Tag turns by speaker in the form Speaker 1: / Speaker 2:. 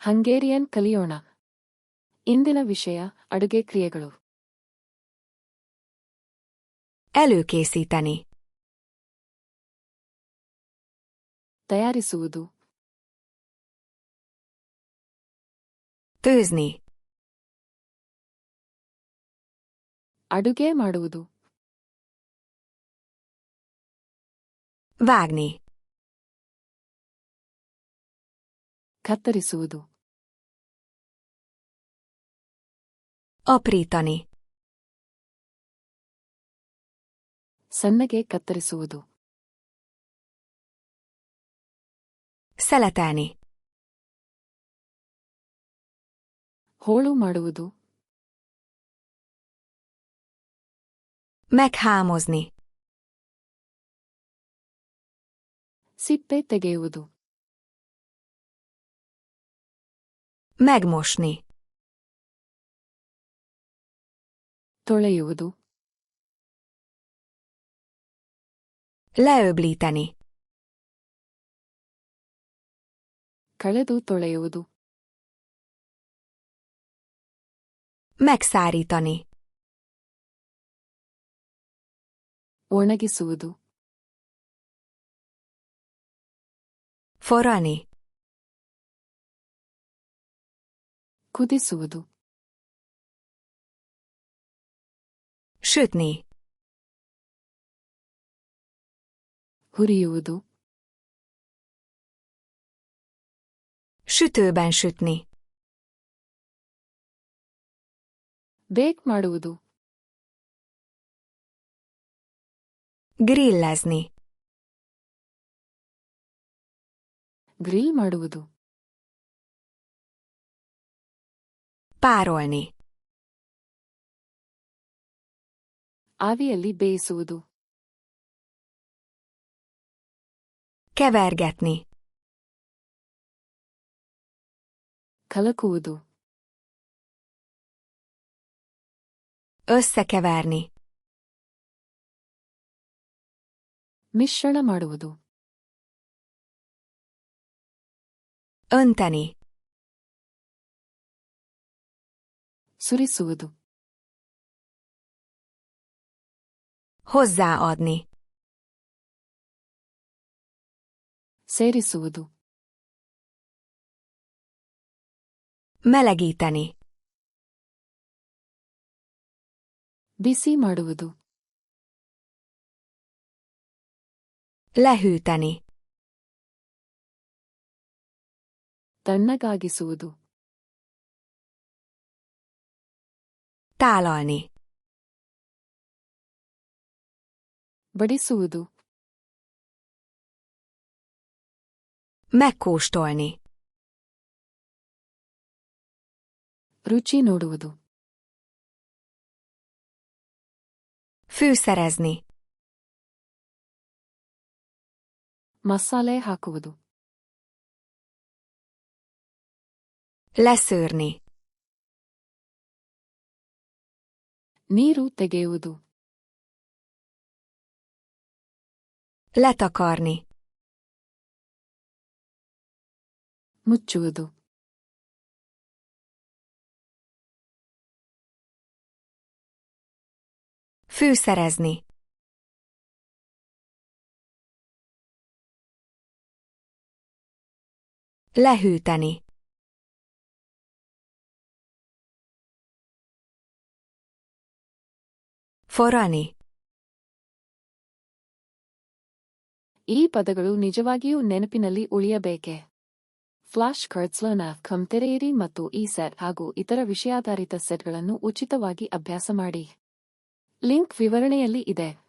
Speaker 1: ಹಂಗೇರಿಯನ್ ಕಲಿಯೋಣ. ಇಂದಿನ ವಿಷಯ ಅಡುಗೆ ಕ್ರಿಯೆಗಳು.
Speaker 2: Előkészíteni.
Speaker 1: ತಯಾರಿಸುವುದು.
Speaker 2: Főzni.
Speaker 1: ಅಡುಗೆ ಮಾಡುವುದು.
Speaker 2: Vágni.
Speaker 1: ಕತ್ತರಿಸುವುದು.
Speaker 2: Aprítani.
Speaker 1: ಸಣ್ಣಗೆ ಕತ್ತರಿಸುವುದು.
Speaker 2: Szeletelni.
Speaker 1: ಹೋಳು ಮಾಡುವುದು.
Speaker 2: Meghámozni.
Speaker 1: ಸಿಪ್ಪೆ ತೆಗೆಯುವುದು.
Speaker 2: Megmosni.
Speaker 1: ತೊಳೆಯುವುದು.
Speaker 2: Leöblíteni.
Speaker 1: ಕಳೆದು ತೊಳೆಯುವುದು.
Speaker 2: Megszárítani.
Speaker 1: ಒಣಗಿಸುವುದು.
Speaker 2: Forrani.
Speaker 1: ಕುದಿಸುವುದು.
Speaker 2: Sütni.
Speaker 1: ಹುರಿಯುವುದು.
Speaker 2: Sütőben sütni.
Speaker 1: ಬೇಕ್ ಮಾಡುವುದು.
Speaker 2: Grillezni.
Speaker 1: ಗ್ರಿಲ್ ಮಾಡುವುದು.
Speaker 2: Párolni.
Speaker 1: ಆವಿಯಲ್ಲಿ ಬೇಯಿಸುವುದು.
Speaker 2: Kevergetni.
Speaker 1: ಕಲಕುವುದು.
Speaker 2: Összekeverni.
Speaker 1: ಮಿಶ್ರಣ ಮಾಡುವುದು.
Speaker 2: Önteni.
Speaker 1: ಸುರಿಸುವುದು.
Speaker 2: Hozzáadni.
Speaker 1: ಸೇರಿಸುವುದು.
Speaker 2: Melegíteni.
Speaker 1: ಬಿಸಿ ಮಾಡುವುದು.
Speaker 2: Lehűteni.
Speaker 1: ತಣ್ಣಗಾಗಿಸುವುದು.
Speaker 2: Tálalni.
Speaker 1: ಬಡಿಸುವುದು.
Speaker 2: Megkóstolni.
Speaker 1: ರುಚಿ ನೋಡುವುದು.
Speaker 2: Fűszerezni.
Speaker 1: ಮಸಾಲೆ ಹಾಕುವುದು.
Speaker 2: Leszőrni.
Speaker 1: ನೀರು ತೆಗೆಯುವುದು.
Speaker 2: Letakarni.
Speaker 1: ಮುಚ್ಚುವುದು.
Speaker 2: Fűszerezni. Lehűteni. Forrani.
Speaker 1: ಈ ಪದಗಳು ನಿಜವಾಗಿಯೂ ನೆನಪಿನಲ್ಲಿ ಉಳಿಯಬೇಕೆ? ಫ್ಲಾಶ್ ಕಾರ್ಡ್ಸ್ನ ತೆರೆಯಿರಿ ಮತ್ತು ಈ ಸೆಟ್ ಹಾಗೂ ಇತರ ವಿಷಯಾಧಾರಿತ ಸೆಟ್ಗಳನ್ನು ಉಚಿತವಾಗಿ ಅಭ್ಯಾಸ ಮಾಡಿ. ಲಿಂಕ್ ವಿವರಣೆಯಲ್ಲಿ ಇದೆ.